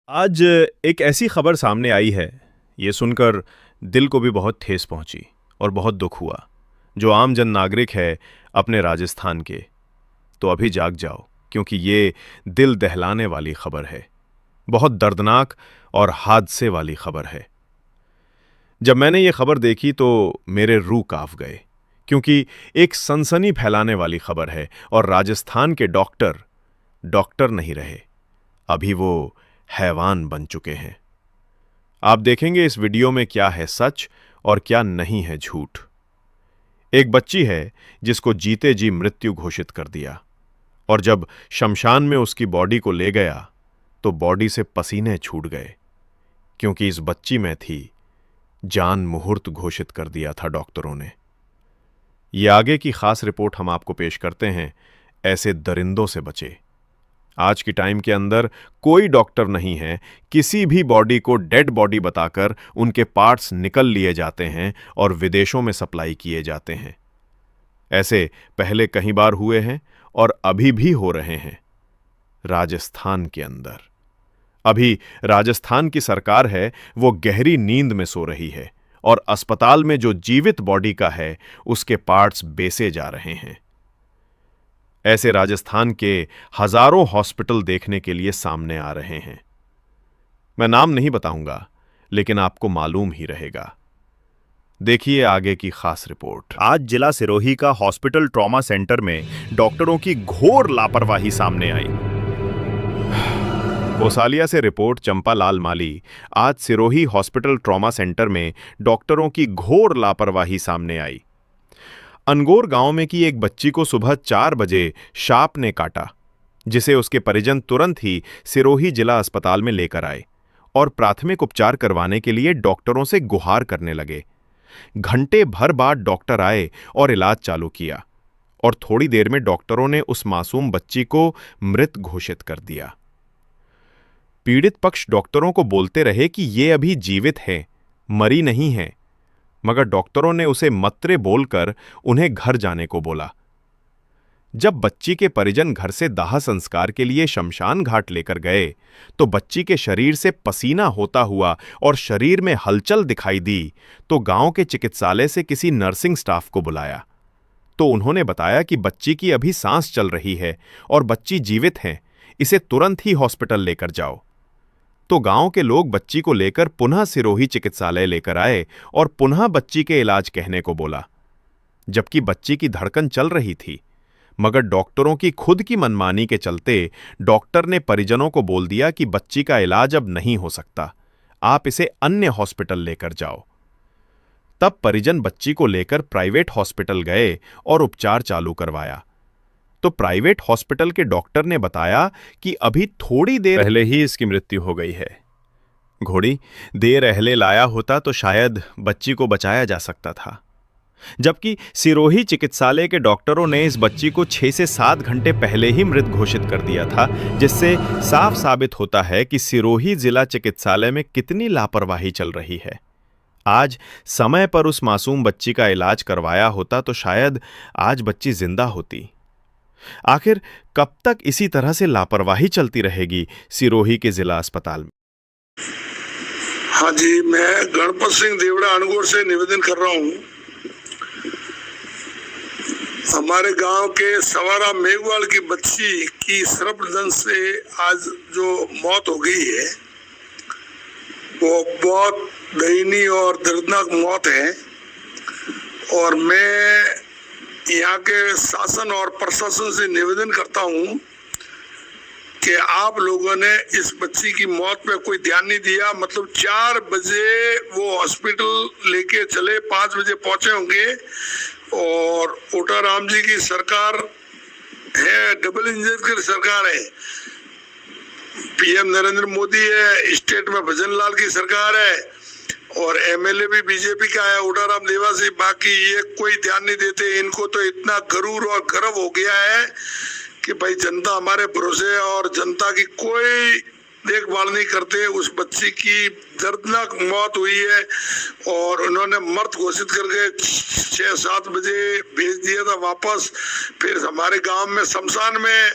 आज एक ऐसी खबर सामने आई है, ये सुनकर दिल को भी बहुत ठेस पहुंची और बहुत दुख हुआ। जो आम जन नागरिक है अपने राजस्थान के, तो अभी जाग जाओ, क्योंकि ये दिल दहलाने वाली खबर है। बहुत दर्दनाक और हादसे वाली खबर है। जब मैंने ये खबर देखी तो मेरे रूह कांप गए, क्योंकि एक सनसनी फैलाने वाली खबर है और राजस्थान के डॉक्टर डॉक्टर नहीं रहे, अभी वो हैवान बन चुके हैं। आप देखेंगे इस वीडियो में क्या है सच और क्या नहीं है झूठ। एक बच्ची है जिसको जीते जी मृत्यु घोषित कर दिया, और जब शमशान में उसकी बॉडी को ले गया तो बॉडी से पसीने छूट गए, क्योंकि इस बच्ची में थी जान मुहूर्त घोषित कर दिया था डॉक्टरों ने। ये आगे की खास रिपोर्ट हम आपको पेश करते हैं। ऐसे दरिंदों से बचे। आज की टाइम के अंदर कोई डॉक्टर नहीं है, किसी भी बॉडी को डेड बॉडी बताकर उनके पार्ट्स निकल लिए जाते हैं और विदेशों में सप्लाई किए जाते हैं। ऐसे पहले कई बार हुए हैं और अभी भी हो रहे हैं राजस्थान के अंदर। अभी राजस्थान की सरकार है, वो गहरी नींद में सो रही है और अस्पताल में जो जीवित बॉडी का है उसके पार्ट्स बेचे जा रहे हैं। ऐसे राजस्थान के हजारों हॉस्पिटल देखने के लिए सामने आ रहे हैं। मैं नाम नहीं बताऊंगा, लेकिन आपको मालूम ही रहेगा। देखिए आगे की खास रिपोर्ट। आज जिला सिरोही का हॉस्पिटल ट्रॉमा सेंटर में डॉक्टरों की घोर लापरवाही सामने आई। कोसालिया से रिपोर्ट चंपालाल माली। आज सिरोही हॉस्पिटल ट्रॉमा सेंटर में डॉक्टरों की घोर लापरवाही सामने आई। अनगोर गांव में की एक बच्ची को सुबह 4 बजे सांप ने काटा, जिसे उसके परिजन तुरंत ही सिरोही जिला अस्पताल में लेकर आए और प्राथमिक उपचार करवाने के लिए डॉक्टरों से गुहार करने लगे। घंटे भर बाद डॉक्टर आए और इलाज चालू किया, और थोड़ी देर में डॉक्टरों ने उस मासूम बच्ची को मृत घोषित कर दिया। पीड़ित पक्ष डॉक्टरों को बोलते रहे कि ये अभी जीवित है, मरी नहीं है, मगर डॉक्टरों ने उसे मत्रे बोलकर उन्हें घर जाने को बोला। जब बच्ची के परिजन घर से दाह संस्कार के लिए शमशान घाट लेकर गए तो बच्ची के शरीर से पसीना होता हुआ और शरीर में हलचल दिखाई दी, तो गांव के चिकित्सालय से किसी नर्सिंग स्टाफ को बुलाया तो उन्होंने बताया कि बच्ची की अभी सांस चल रही है और बच्ची जीवित है, इसे तुरंत ही हॉस्पिटल लेकर जाओ। तो गांव के लोग बच्ची को लेकर पुनः सिरोही चिकित्सालय लेकर आए और पुनः बच्ची के इलाज कहने को बोला, जबकि बच्ची की धड़कन चल रही थी। मगर डॉक्टरों की खुद की मनमानी के चलते डॉक्टर ने परिजनों को बोल दिया कि बच्ची का इलाज अब नहीं हो सकता, आप इसे अन्य हॉस्पिटल लेकर जाओ। तब परिजन बच्ची को लेकर प्राइवेट हॉस्पिटल गए और उपचार चालू करवाया। तो प्राइवेट हॉस्पिटल के डॉक्टर ने बताया कि अभी थोड़ी देर पहले ही इसकी मृत्यु हो गई है। घोड़ी देर पहले लाया होता तो शायद बच्ची को बचाया जा सकता था। जबकि सिरोही चिकित्सालय के डॉक्टरों ने इस बच्ची को 6 से 7 घंटे पहले ही मृत घोषित कर दिया था, जिससे साफ साबित होता है कि सिरोही जिला चिकित्सालय में कितनी लापरवाही चल रही है। आज समय पर उस मासूम बच्ची का इलाज करवाया होता तो शायद आज बच्ची जिंदा होती। आखिर कब तक इसी तरह से लापरवाही चलती रहेगी सिरोही के जिला अस्पताल में? हाँ जी, मैं गणपत सिंह देवड़ा अनगोर से निवेदन कर रहा हूँ। हमारे गांव के सवारा मेघवाल की बच्ची की सर्पदंश से आज जो मौत हो गई है, वो बहुत दयनीय और दर्दनाक मौत है। और मैं यहाँ के शासन और प्रशासन से निवेदन करता हूँ कि आप लोगों ने इस बच्ची की मौत पे कोई ध्यान नहीं दिया। मतलब 4 बजे वो हॉस्पिटल लेके चले, 5 बजे पहुंचे होंगे। और ओटा राम जी की सरकार है, डबल इंजन की सरकार है। पीएम नरेंद्र मोदी है, स्टेट में भजन लाल की सरकार है और एमएलए भी बीजेपी का है, उटाराम देवासी। बाकी ये कोई ध्यान नहीं देते। इनको तो इतना गरूर और गर्व हो गया है कि भाई जनता हमारे भरोसे है और जनता की कोई देखभाल नहीं करते। उस बच्ची की दर्दनाक मौत हुई है और उन्होंने मृत घोषित करके 6-7 बजे भेज दिया था वापस। फिर हमारे गांव में शमशान में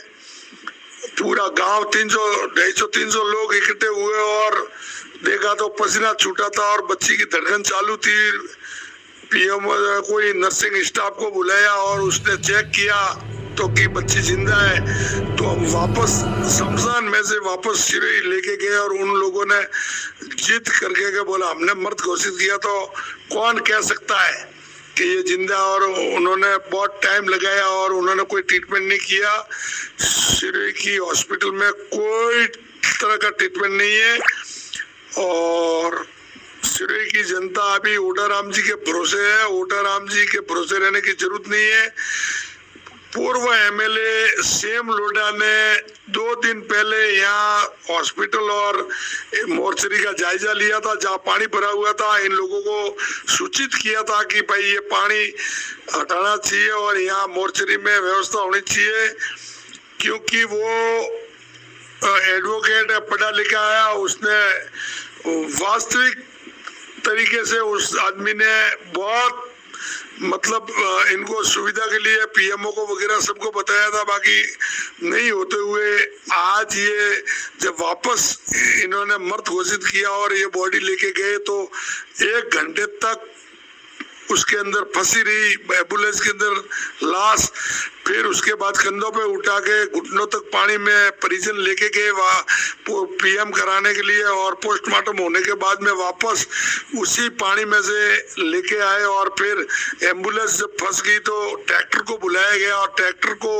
पूरा गांव 250-300 लोग इकट्ठे हुए और देखा तो पसीना छूटा था और बच्ची की धड़कन चालू थी। पीएम कोई नर्सिंग स्टाफ को बुलाया और उसने चेक किया तो कि बच्ची जिंदा है। तो हम वापस शमशान में से वापस सिरोही लेके गए और उन लोगों ने जिद करके के बोला हमने मृत घोषित किया, तो कौन कह सकता है कि ये जिंदा। और उन्होंने बहुत टाइम लगाया और उन्होंने कोई ट्रीटमेंट नहीं किया। सिरोही की हॉस्पिटल में कोई तरह का ट्रीटमेंट नहीं है और सिरोही की जनता अभी ओटाराम जी के भरोसे है। ओटाराम जी के भरोसे रहने की जरूरत नहीं है। पूर्व एमएलए सेम लोढ़ा ने 2 दिन पहले यहाँ हॉस्पिटल और मोर्चरी का जायजा लिया था जहाँ पानी भरा हुआ था। इन लोगों को सूचित किया था कि भाई ये पानी हटाना चाहिए और यहाँ मोर्चरी में व्यवस्था होनी चाहिए, क्योंकि वो एडवोकेट है, पढ़ा लिखा है। उसने वास्तविक तरीके से उस आदमी ने बहुत मतलब इनको सुविधा के लिए पीएमओ को वगैरह सबको बताया था, बाकी नहीं होते हुए आज ये जब वापस इन्होंने मृत घोषित किया और ये बॉडी लेके गए तो 1 घंटे तक उसके अंदर फंसी रही एम्बुलेंस के अंदर लाश। फिर उसके बाद कंधों पे उठा के घुटनों तक पानी में परिजन लेके गए वहाँ पीएम कराने के लिए और पोस्टमार्टम होने के बाद में वापस उसी पानी में से लेके आए। और फिर एम्बुलेंस जब फंस गई तो ट्रैक्टर को बुलाया गया और ट्रैक्टर को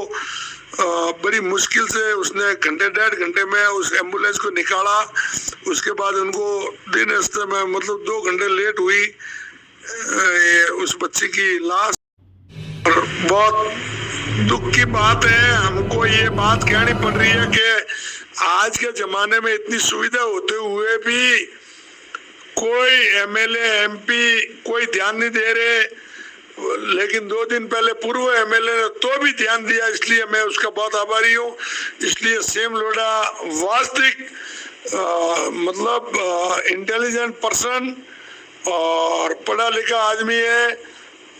बड़ी मुश्किल से उसने 1-1.5 घंटे में उस एम्बुलेंस को निकाला। उसके बाद उनको दिन रास्ते में मतलब 2 घंटे लेट हुई उस बच्ची की लाश। बहुत दुख की बात है, हमको ये बात कहनी पड़ रही है कि आज के जमाने में इतनी सुविधा होते हुए भी कोई एमएलए एमपी कोई ध्यान नहीं दे रहे। लेकिन 2 दिन पहले पूर्व एमएलए ने तो भी ध्यान दिया, इसलिए मैं उसका बहुत आभारी हूँ। इसलिए सेम लोढ़ा वास्तविक मतलब इंटेलिजेंट पर्सन और पढ़ा लिखा आदमी है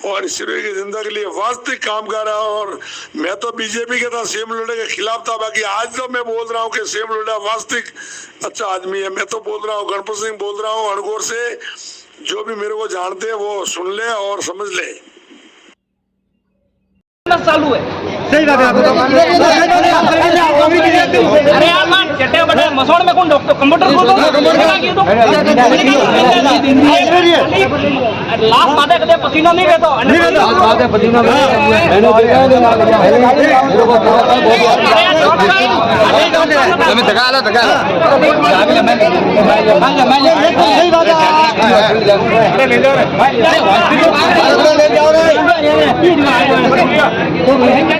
और सिरोही की जनता के लिए वास्तविक काम कर रहा है। और मैं तो बीजेपी के था, सेम लोढ़ा के खिलाफ था, बाकी आज तो मैं बोल रहा हूँ कि सेम लोढ़ा वास्तविक अच्छा आदमी है। मैं तो बोल रहा हूँ, गणपत सिंह बोल रहा हूँ अणगौर से, जो भी मेरे को जानते हैं वो सुन ले और समझ ले। चालू है, सही बात है। अरे यार मान चट्टे बड़े मसोड़ में कौन डॉक्टर कंप्यूटर खोल दो लास्ट बातें कदे पसीना नहीं रहता पसीना सही बात है।